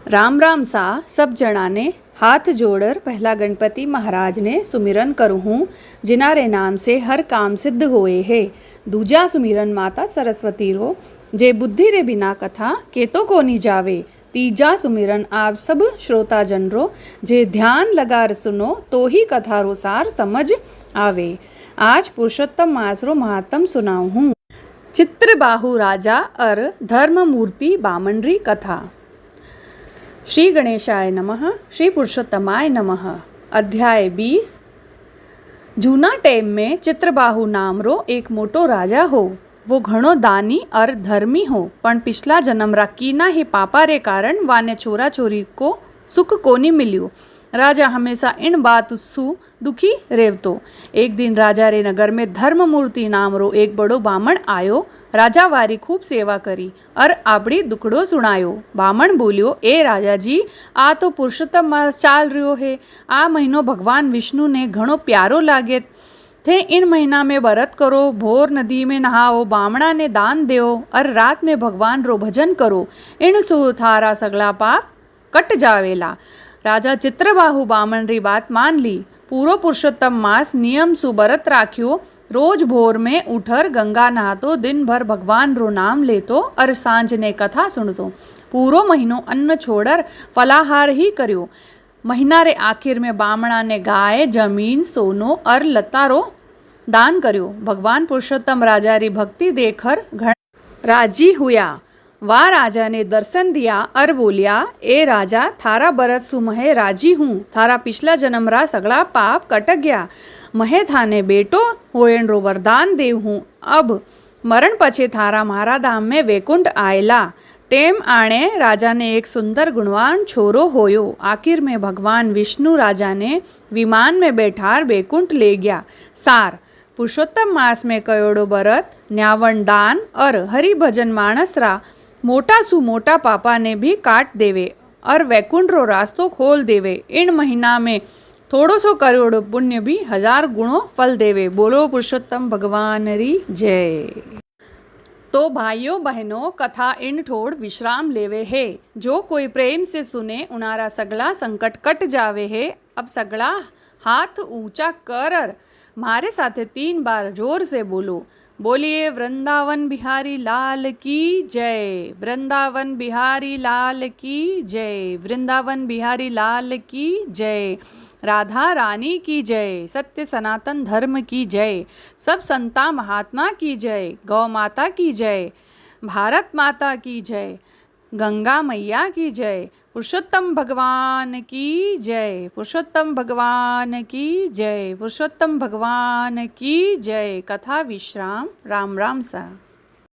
राम राम सा सब जना ने हाथ जोड़कर पहला गणपति महाराज ने सुमिरन करूँ हूँ, जिनारे नाम से हर काम सिद्ध होए है। दूजा सुमिरन माता सरस्वती रो, जे बुद्धि रे बिना कथा केतो कोनी जावे। तीजा सुमिरन आप सब श्रोता जन रो, जे ध्यान लगार सुनो तो ही कथा रो सार समझ आवे। आज पुरुषोत्तम मास रो महात्म सुनाऊँ हूँ। चित्रबाहु राजा और धर्म मूर्ति बामनरी कथा। श्री गणेशाय नमः। श्री पुरुषोत्तमाय नमः। अध्याय 20। जूना टाइम में चित्रबाहु नाम रो एक मोटो राजा हो। वो घणो दानी और धर्मी हो, पण पिछला जन्म रा कीना ही पापा रे कारण वाने छोरा छोरी को सुख कोनी मिल्यो। राजा हमेशा इन बात सु दुखी रेवतो। एक दिन राजा रे नगर में धर्म मूर्ति नाम रो एक बड़ो बामण आयो। राजा वारी खूब सेवा करी और आपड़ी दुखड़ो सुनायो। बामण बोलियो, ए राजा जी, आ तो पुरुषोत्तम मास चाल रह्यो है। आ महीनो भगवान विष्णु ने घणो प्यारो लागे थे। इन महीना में व्रत करो, भोर नदी में नहाओ, बामणा ने दान देओ और रात में भगवान रो भजन करो। इन सु थारा सगला पाप कट जावेला। राजा चित्रबाहु बामण री बात मान ली। पूरो पुरुषोत्तम मास नियम सु व्रत राख्यो। रोज भोर में उठर गंगा नहातो, दिन भर भगवान रो नाम लेतो और सांझ ने कथा सुनतो। पूरो महीनो अन्न छोड़र फलाहार ही कर्यो। महीना रे आखिर में बामणा ने गाय, जमीन, सोनो और लता रो दान कर्यो। भगवान पुरुषोत्तम राजा री भक्ति देखकर घण राजी हुआ। वह राजा ने दर्शन दिया और बोलिया, ए राजा, थारा बरस सु महे राजी हूँ। थारा पिछला जन्म रा सगला पाप कटक गया। महे थाने बेटो होयन रो वरदान देव हूँ। अब मरण पछे थारा मारा धाम में वैकुंठ आयला। टेम आणे राजा ने एक सुंदर गुणवान छोरो होयो। आखिर में भगवान विष्णु राजा ने विमान में बैठार वैकुंठ ले गया। सार पुरुषोत्तम मास में कयोड़ो बरत, न्यावन दान और हरि भजन मानस रा मोटा सु मोटा पापा ने भी काट देवे और वैकुंठ रो रास्तो खोल देवे। इन महीना में थोड़ो सो करोड़ पुण्य भी 1000 गुणों फल देवे। बोलो पुरुषोत्तम भगवान री जय। तो भाइयों बहनों, कथा इन ठोड़ विश्राम लेवे है। जो कोई प्रेम से सुने उनारा सगला संकट कट जावे है। अब सगला हाथ ऊंचा कर मारे साथे 3 बार जोर से बोलो। बोलिए वृंदावन बिहारी लाल की जय। वृंदावन बिहारी लाल की जय। वृंदावन बिहारी लाल की जय। राधा रानी की जय। सत्य सनातन धर्म की जय। सब संता महात्मा की जय। गौ माता की जय। भारत माता की जय। गंगा मैया की जय। पुरुषोत्तम भगवान की जय। पुरुषोत्तम भगवान की जय। पुरुषोत्तम भगवान की जय। कथा विश्राम। राम राम सा।